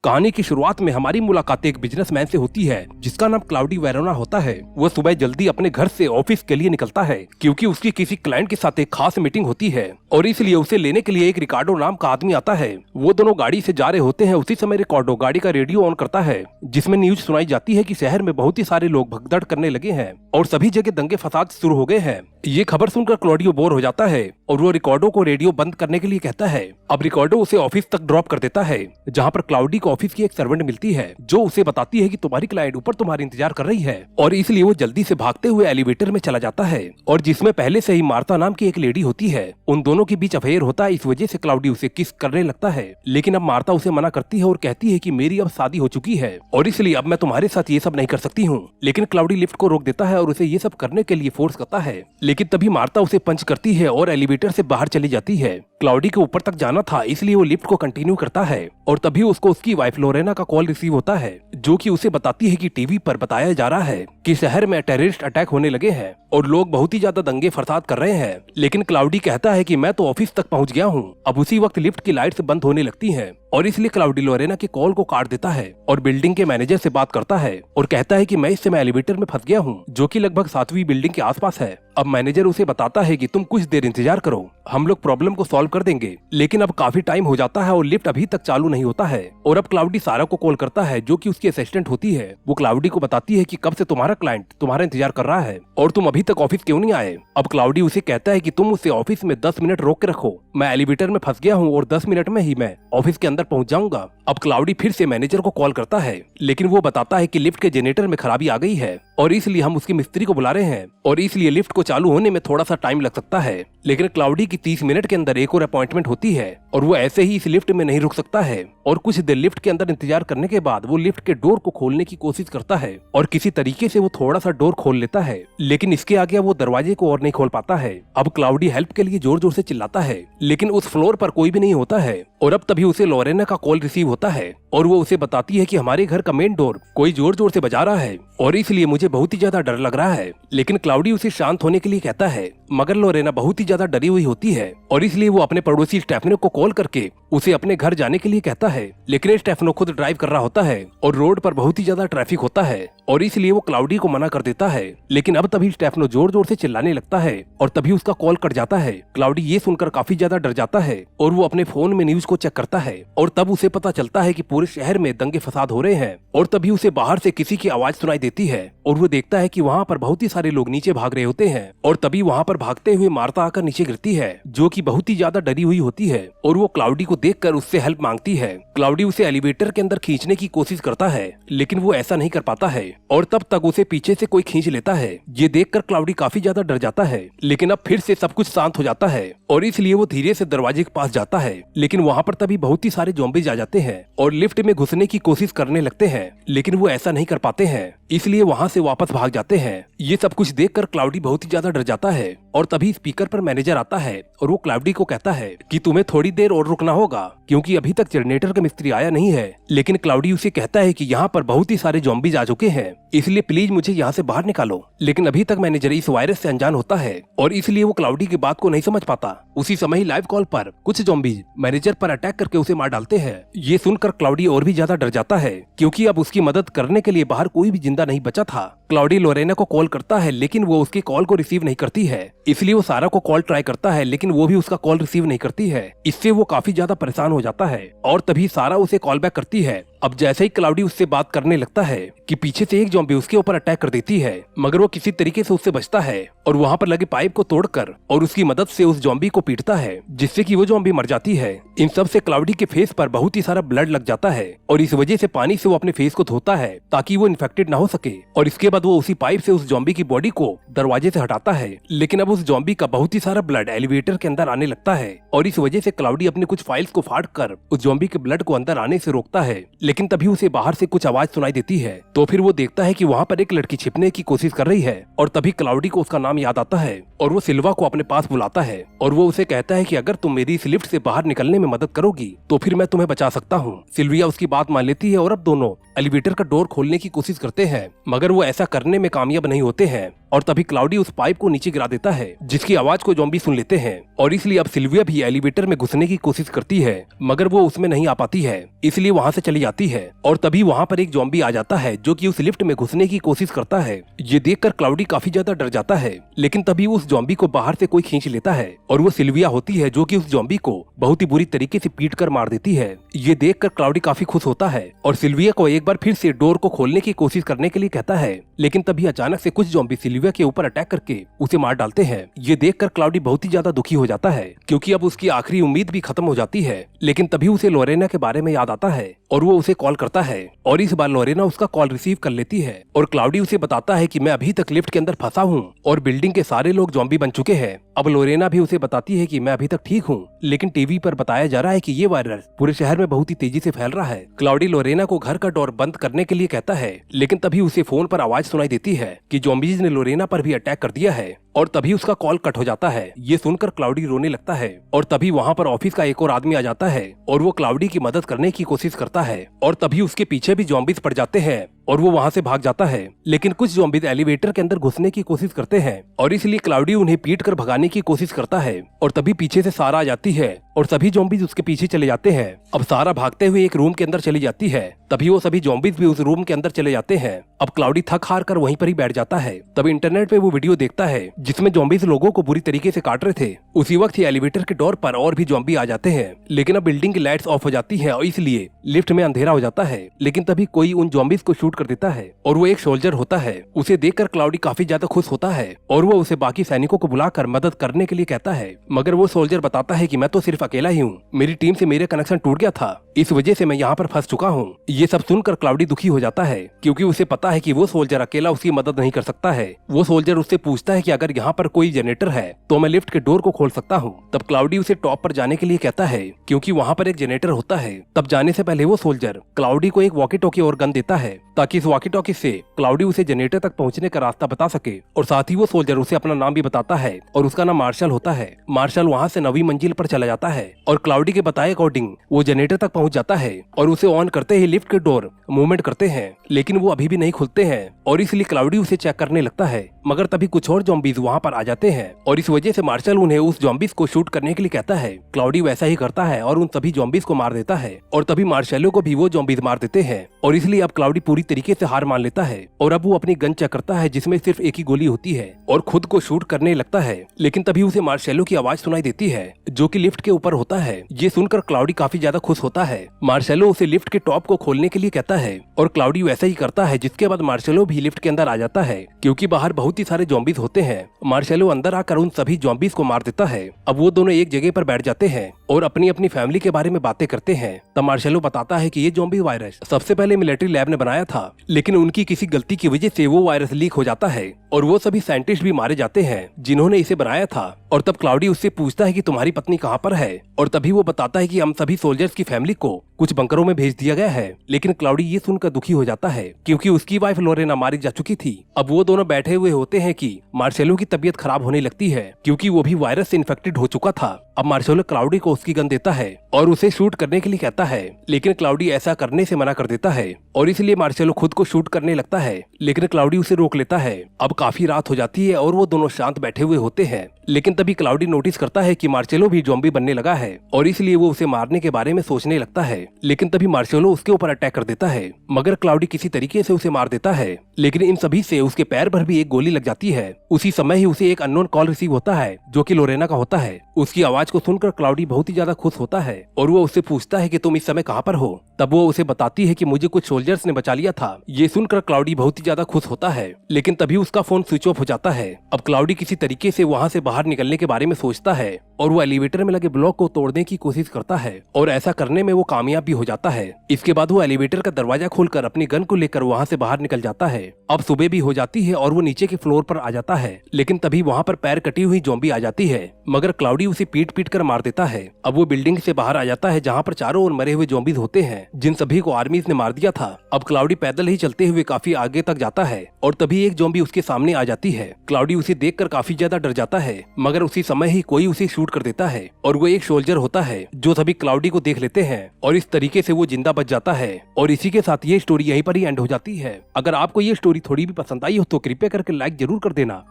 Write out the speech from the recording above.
कहानी की शुरुआत में हमारी मुलाकात एक बिजनेसमैन से होती है जिसका नाम क्लाउडी वेरोना होता है। वह सुबह जल्दी अपने घर से ऑफिस के लिए निकलता है क्योंकि उसकी किसी क्लाइंट के साथ एक खास मीटिंग होती है और इसलिए उसे लेने के लिए एक रिकार्डो नाम का आदमी आता है। वो दोनों गाड़ी से जा रहे होते हैं। उसी समय रिकार्डो गाड़ी का रेडियो ऑन करता है जिसमें न्यूज सुनाई जाती है कि शहर में बहुत ही सारे लोग भगदड़ करने लगे हैं और सभी जगह दंगे फसाद शुरू हो गए हैं। ये खबर सुनकर क्लॉडियो बोर हो जाता है और वो रिकार्डो को रेडियो बंद करने के लिए कहता है। अब रिकार्डो उसे ऑफिस तक ड्रॉप कर देता है जहाँ पर क्लाउडी को ऑफिस की एक सर्वेंट मिलती है जो उसे बताती है कि तुम्हारी क्लाइंट ऊपर तुम्हारा इंतजार कर रही है और इसलिए वो जल्दी से भागते हुए एलिवेटर में चला जाता है और जिसमें पहले से ही मार्था नाम की एक लेडी होती है। उन दोनों के बीच अफेयर होता है। इस वजह से क्लाउडी उसे किस करने लगता है लेकिन अब मार्था उसे मना करती है और कहती है कि मेरी अब शादी हो चुकी है और इसलिए अब मैं तुम्हारे साथ ये सब नहीं कर सकती हूँ। लेकिन क्लाउडी लिफ्ट को रोक देता है और उसे ये सब करने के लिए फोर्स करता है लेकिन तभी मार्था उसे पंच करती है और एलिवेटर से बाहर चली जाती है। क्लाउडी को ऊपर तक जाना था इसलिए वो लिफ्ट को कंटिन्यू करता है और तभी उसको उसकी वाइफ लोरेना का कॉल रिसीव होता है जो कि उसे बताती है कि टीवी पर बताया जा रहा है कि शहर में टेररिस्ट अटैक होने लगे हैं और लोग बहुत ही ज्यादा दंगे फसाद कर रहे हैं। लेकिन क्लाउडी कहता है कि मैं तो ऑफिस तक पहुंच गया हूं। अब उसी वक्त लिफ्ट की लाइट्स बंद होने लगती हैं और इसलिए क्लाउडी लोरेना के कॉल को काट देता है और बिल्डिंग के मैनेजर से बात करता है और कहता है कि मैं इस समय एलिवेटर में फंस गया हूँ जो कि लगभग 7वीं बिल्डिंग के आसपास है। अब मैनेजर उसे बताता है कि तुम कुछ देर इंतजार करो, हम लोग प्रॉब्लम को सॉल्व कर देंगे। लेकिन अब काफी टाइम हो जाता है और लिफ्ट अभी तक चालू नहीं होता है और अब क्लाउडी सारा को कॉल करता है जो कि उसकी असिस्टेंट होती है। वो क्लाउडी को बताती है कि कब से तुम्हारा क्लाइंट तुम्हारा इंतजार कर रहा है और तुम अभी तक ऑफिस क्यों नहीं आए। अब क्लाउडी उसे कहता है कि तुम उसे ऑफिस में 10 मिनट रोक के रखो, मैं एलिवेटर में फंस गया हूँ और 10 मिनट में ही मैं ऑफिस के अंदर पहुंच जाऊंगा। अब क्लाउडी फिर से मैनेजर को कॉल करता है लेकिन वो बताता है कि लिफ्ट के जनरेटर में खराबी आ गई है और इसलिए हम उसके मिस्त्री को बुला रहे हैं और इसलिए लिफ्ट को चालू होने में थोड़ा सा टाइम लग सकता है। लेकिन क्लाउडी की 30 मिनट के अंदर एक और अपॉइंटमेंट होती है और वो ऐसे ही इस लिफ्ट में नहीं रुक सकता है और कुछ देर लिफ्ट के अंदर इंतजार करने के बाद वो लिफ्ट के डोर को खोलने की कोशिश करता है और किसी तरीके से वो थोड़ा सा डोर खोल लेता है लेकिन इसके आगे वो दरवाजे को और नहीं खोल पाता है। अब क्लाउडी हेल्प के लिए जोर जोर से चिल्लाता है लेकिन उस फ्लोर पर कोई भी नहीं होता है और अब तभी उसे लोरेना का कॉल रिसीव होता है और वो उसे बताती है कि हमारे घर का मेन डोर कोई जोर जोर से बजा रहा है और इसलिए मुझे बहुत ही ज्यादा डर लग रहा है। लेकिन क्लाउडी उसे शांत होने के लिए कहता है मगर लोरेना बहुत ही ज्यादा डरी हुई होती है और इसलिए वो अपने पड़ोसी स्टेफनो को कॉल करके उसे अपने घर जाने के लिए कहता है। लेकिन स्टेफनो खुद ड्राइव कर रहा होता है और रोड पर बहुत ही ज्यादा ट्रैफिक होता है और इसलिए वो क्लाउडी को मना कर देता है। लेकिन अब तभी स्टेफनो जोर जोर से चिल्लाने लगता है और तभी उसका कॉल कट जाता है। क्लाउडी ये सुनकर काफी ज्यादा डर जाता है और वो अपने फोन में न्यूज को चेक करता है और तब उसे पता चलता है कि पूरे शहर में दंगे फसाद हो रहे हैं और तभी उसे बाहर से किसी की आवाज सुनाई देती है और वो देखता है कि वहाँ पर बहुत ही सारे लोग नीचे भाग रहे होते हैं और तभी वहाँ पर भागते हुए मार्था आकर नीचे गिरती है जो कि बहुत ही ज्यादा डरी हुई होती है और वो क्लाउडी को देखकर उससे हेल्प मांगती है। क्लाउडी उसे एलिवेटर के अंदर खींचने की कोशिश करता है लेकिन वो ऐसा नहीं कर पाता है और तब तक उसे पीछे से कोई खींच लेता है। ये देखकर क्लाउडी काफी ज्यादा डर जाता है लेकिन अब फिर से सब कुछ शांत हो जाता है और इसलिए वो धीरे से दरवाजे के पास जाता है। लेकिन वहाँ पर तभी बहुत ही सारे ज़ॉम्बीज आ जाते हैं और लिफ्ट में घुसने की कोशिश करने लगते हैं लेकिन वो ऐसा नहीं कर पाते हैं इसलिए वहाँ से वापस भाग जाते हैं। ये सब कुछ देखकर क्लाउडी बहुत ही ज्यादा डर जाता है और तभी स्पीकर पर मैनेजर आता है और वो क्लाउडी को कहता है कि तुम्हें थोड़ी देर और रुकना होगा क्योंकि अभी तक जनरेटर का मिस्त्री आया नहीं है। लेकिन क्लाउडी उसे कहता है कि यहाँ पर बहुत ही सारे ज़ॉम्बीज आ चुके हैं इसलिए प्लीज मुझे यहाँ से बाहर निकालो। लेकिन अभी तक मैनेजर इस वायरस से अनजान होता है और इसलिए वो क्लाउडी की बात को नहीं समझ पाता। उसी समय ही लाइव कॉल पर कुछ ज़ॉम्बीज मैनेजर पर अटैक करके उसे मार डालते हैं। ये सुनकर क्लाउडी और भी ज्यादा डर जाता है क्योंकि अब उसकी मदद करने के लिए बाहर कोई भी जिंदा नहीं बचा था। क्लाउडी लोरेना को कॉल करता है लेकिन वो उसके कॉल को रिसीव नहीं करती है इसलिए वो सारा को कॉल ट्राई करता है लेकिन वो भी उसका कॉल रिसीव नहीं करती है। इससे वो काफी ज्यादा परेशान हो जाता है और तभी सारा उसे कॉल बैक करती है। अब जैसे ही क्लाउडी उससे बात करने लगता है कि पीछे से एक ज़ॉम्बी उसके ऊपर अटैक कर देती है मगर वो किसी तरीके से उससे बचता है और वहाँ पर लगे पाइप को तोड़कर और उसकी मदद से उस ज़ॉम्बी को पीटता है जिससे कि वो ज़ॉम्बी मर जाती है। इन सब से क्लाउडी के फेस पर बहुत ही सारा ब्लड लग जाता है और इस वजह से पानी से वो अपने फेस को धोता है ताकि वो इन्फेक्टेड ना हो सके और इसके बाद वो उसी पाइप से उस ज़ॉम्बी की बॉडी को दरवाजे से हटाता है। लेकिन अब उस ज़ॉम्बी का बहुत ही सारा ब्लड एलिवेटर के अंदर आने लगता है और इस वजह से क्लाउडी अपने कुछ फाइल्स को फाड़ कर उस ज़ॉम्बी के ब्लड को अंदर आने से रोकता है। लेकिन तभी उसे बाहर से कुछ आवाज सुनाई देती है तो फिर वो देखता है कि वहाँ पर एक लड़की छिपने की कोशिश कर रही है और तभी क्लाउडी को उसका नाम याद आता है और वो सिल्वा को अपने पास बुलाता है और वो उसे कहता है कि अगर तुम मेरी इस लिफ्ट से बाहर निकलने में मदद करोगी तो फिर मैं तुम्हें बचा सकता हूँ। सिल्विया उसकी बात मान लेती है और अब दोनों एलिवेटर का डोर खोलने की कोशिश करते हैं, मगर वो ऐसा करने में कामयाब नहीं होते हैं और तभी क्लाउडी उस पाइप को नीचे गिरा देता है जिसकी आवाज को ज़ॉम्बी सुन लेते हैं और इसलिए अब सिल्विया भी एलिवेटर में घुसने की कोशिश करती है, मगर वो उसमें नहीं आ पाती है, इसलिए वहाँ से चली जाती है और तभी वहाँ पर एक ज़ॉम्बी आ जाता है जो कि उस लिफ्ट में घुसने की कोशिश करता है। ये देखकर क्लाउडी काफी ज्यादा डर जाता है, लेकिन तभी उस ज़ॉम्बी को बाहर से कोई खींच लेता है और वो सिल्विया होती है जो कि उस ज़ॉम्बी को बहुत ही बुरी तरीके से पीट कर मार देती है। ये देखकर क्लाउडी काफी खुश होता है और सिल्विया को एक बार फिर से डोर को खोलने की कोशिश करने के लिए कहता है, लेकिन तभी अचानक से कुछ ज़ॉम्बी सिल्विया के ऊपर अटैक करके उसे मार डालते हैं। ये देखकर क्लाउडी बहुत ही ज्यादा दुखी हो जाता है क्योंकि अब उसकी आखिरी उम्मीद भी खत्म हो जाती है, लेकिन तभी उसे लोरेना के बारे में याद आता है और वो उसे कॉल करता है और इस बार लोरेना उसका कॉल रिसीव कर लेती है और क्लाउडी उसे बताता है कि मैं अभी तक लिफ्ट के अंदर फंसा हूँ और बिल्डिंग के सारे लोग ज़ॉम्बी बन चुके हैं। अब लोरेना भी उसे बताती है कि मैं अभी तक ठीक हूँ, लेकिन टीवी पर बताया जा रहा है कि ये वायरस पूरे शहर में बहुत ही तेजी से फैल रहा है। क्लाउडी लोरेना को घर का डोर बंद करने के लिए कहता है, लेकिन तभी उसे फोन पर आवाज सुनाई देती है कि ज़ॉम्बीज ने लोरेना पर भी अटैक कर दिया है और तभी उसका कॉल कट हो जाता है। ये सुनकर क्लाउडी रोने लगता है और तभी वहाँ पर ऑफिस का एक और आदमी आ जाता है और वो क्लाउडी की मदद करने की कोशिश करता है और तभी उसके पीछे भी ज़ॉम्बीज पड़ जाते हैं और वो वहाँ से भाग जाता है, लेकिन कुछ ज़ॉम्बीज एलिवेटर के अंदर घुसने की कोशिश करते हैं और इसलिए क्लाउडी उन्हें पीट कर भगाने की कोशिश करता है और तभी पीछे से सारा आ जाती है और सभी ज़ॉम्बीज उसके पीछे चले जाते हैं। अब सारा भागते हुए एक रूम के अंदर चली जाती है, तभी वो सभी ज़ॉम्बीज भी उस रूम के अंदर चले जाते हैं। अब क्लाउडी थक हार कर वहीं पर ही बैठ जाता है। तब इंटरनेट पे वो वीडियो देखता है जिसमें ज़ॉम्बीज लोगों को बुरी तरीके से काट रहे थे। उसी वक्त ही एलिवेटर के डोर पर और भी ज़ॉम्बी आ जाते हैं, लेकिन अब बिल्डिंग की लाइट्स ऑफ हो जाती है और इसलिए लिफ्ट में अंधेरा हो जाता है। लेकिन तभी कोई उन ज़ॉम्बीज को शूट कर देता है और वो एक सोल्जर होता है। उसे देखकर क्लाउडी काफी ज्यादा खुश होता है और वो उसे बाकी सैनिकों को बुलाकर मदद करने के लिए कहता है, मगर वो सोल्जर बताता है कि मैं तो सिर्फ अकेला ही हूँ, मेरी टीम से मेरे कनेक्शन टूट गया था, इस वजह से मैं यहाँ पर फंस चुका हूँ। ये सब सुनकर क्लाउडी दुखी हो जाता है क्योंकि उसे पता है कि वो सोल्जर अकेला उसकी मदद नहीं कर सकता है। वो सोल्जर उससे पूछता है कि अगर यहाँ पर कोई जनरेटर है तो मैं लिफ्ट के डोर को खोल सकता हूँ। तब क्लाउडी उसे टॉप पर जाने के लिए कहता है क्योंकि वहाँ पर एक जनरेटर होता है। तब जाने से पहले वो सोल्जर क्लाउडी को एक वॉकी टॉकी और गन देता है ताकि इस वॉकी टॉकी से क्लाउडी उसे जनरेटर तक पहुंचने का रास्ता बता सके और साथ ही वो सोल्जर उसे अपना नाम भी बताता है और उसका नाम मार्शल होता है। मार्शल वहाँ से 9वीं मंजिल पर चला जाता है और क्लाउडी के बताए अकॉर्डिंग वो जनरेटर तक पहुंच जाता है और उसे ऑन करते ही लिफ्ट के डोर मूवमेंट करते हैं, लेकिन वो अभी भी नहीं खुलते हैं और इसलिए क्लाउडी उसे चेक करने लगता है। मगर तभी कुछ और ज़ॉम्बीज वहाँ पर आ जाते हैं और इस वजह से मार्शल उन्हें उस ज़ॉम्बीज को शूट करने के लिए कहता है। क्लाउडी वैसा ही करता है और उन सभी ज़ॉम्बीज को मार देता है और तभी मार्शलों को भी वो ज़ॉम्बीज मार देते हैं और इसलिए अब क्लाउडी पूरी तरीके से हार मान लेता है और अब वो अपनी गन चेक करता है जिसमें सिर्फ एक ही गोली होती है और खुद को शूट करने लगता है। लेकिन तभी उसे मार्शलों की आवाज सुनाई देती है जो कि लिफ्ट के ऊपर होता है। ये सुनकर क्लाउडी काफी ज्यादा खुश होता है। मार्शलो उसे लिफ्ट के टॉप को खोलने के लिए कहता है और क्लाउडी वैसा ही करता है, जिसके बाद मार्शलो भी लिफ्ट के अंदर आ जाता है क्योंकि बाहर बहुत ही सारे ज़ॉम्बीज होते हैं। मार्शलो अंदर आकर उन सभी ज़ॉम्बीज को मार देता है। अब वो दोनों एक जगह पर बैठ जाते हैं और अपनी अपनी फैमिली के बारे में बातें करते हैं। तब मार्शलो बताता है कि ये ज़ॉम्बी वायरस सबसे पहले मिलिट्री लैब ने बनाया था, लेकिन उनकी किसी गलती की वजह से वो वायरस लीक हो जाता है और वो सभी साइंटिस्ट भी मारे जाते हैं जिन्होंने इसे बनाया था। और तब क्लाउडी उससे पूछता है कि तुम्हारी पत्नी कहाँ पर है और तभी वो बताता है कि हम सभी सोल्जर्स की फैमिली को कुछ बंकरों में भेज दिया गया है। लेकिन क्लाउडी ये सुनकर दुखी हो जाता है क्योंकि उसकी वाइफ लोरेना मारी जा चुकी थी। अब वो दोनों बैठे हुए होते हैं कि मार्शलो की तबीयत खराब होने लगती है क्योंकि वो भी वायरस से इन्फेक्टेड हो चुका था। अब मार्शलो क्लाउडी को उसकी गन देता है और उसे शूट करने के लिए कहता है, लेकिन क्लाउडी ऐसा करने से मना कर देता है और इसलिए मार्शलो खुद को शूट करने लगता है, लेकिन क्लाउडी उसे रोक लेता है। अब काफी रात हो जाती है और वो दोनों शांत बैठे हुए होते हैं, लेकिन तभी क्लाउडी नोटिस करता है कि मार्शलो भी ज़ॉम्बी बनने लगा है और इसलिए वो उसे मारने के बारे में सोचने लगता है। लेकिन तभी मार्शलो उसके ऊपर अटैक कर देता है, मगर क्लाउडी किसी तरीके से उसे मार देता है, लेकिन इन सभी से उसके पैर पर भी एक गोली लग जाती है। उसी समय ही उसे एक अननोन कॉल रिसीव होता है जो कि लोरेना का होता है। उसकी आवाज को सुनकर क्लाउडी बहुत ही ज्यादा खुश होता है और वो उससे पूछता है कि तुम इस समय कहाँ पर हो। तब वो उसे बताती है कि मुझे कुछ सोल्जर्स ने बचा लिया था। ये सुनकर क्लाउडी बहुत ही ज्यादा खुश होता है, लेकिन तभी उसका फोन स्विच ऑफ हो जाता है। अब क्लाउडी किसी तरीके से वहाँ से बाहर निकलने के बारे में सोचता है और वो एलिवेटर में लगे ब्लॉक को तोड़ने की कोशिश करता है और ऐसा करने में वो कामयाब भी हो जाता है। इसके बाद वो एलिवेटर का दरवाजा खोलकर अपनी गन को लेकर वहाँ से बाहर निकल जाता है। अब सुबह भी हो जाती है और वो नीचे के फ्लोर पर आ जाता है, लेकिन तभी वहाँ पर पैर कटी हुई ज़ॉम्बी आ जाती है, मगर क्लाउडी उसे पीट पीट कर मार देता है अब वो बिल्डिंग से बाहर आ जाता है जहाँ पर चारों ओर मरे हुए ज़ॉम्बीज होते हैं जिन सभी को आर्मीज ने मार दिया था। अब क्लाउडी पैदल ही चलते हुए काफी आगे तक जाता है और तभी एक ज़ॉम्बी उसके सामने आ जाती है। क्लाउडी उसे देखकर काफी ज्यादा डर जाता है, मगर उसी समय ही कोई उसे शूट कर देता है और वो एक सोल्जर होता है जो सभी क्लाउडी को देख लेते हैं और इस तरीके से वो जिंदा बच जाता है। और इसी के साथ ये स्टोरी यहीं पर ही एंड हो जाती है। अगर आपको ये स्टोरी थोड़ी भी पसंद आई हो तो कृपया करके लाइक जरूर कर देना।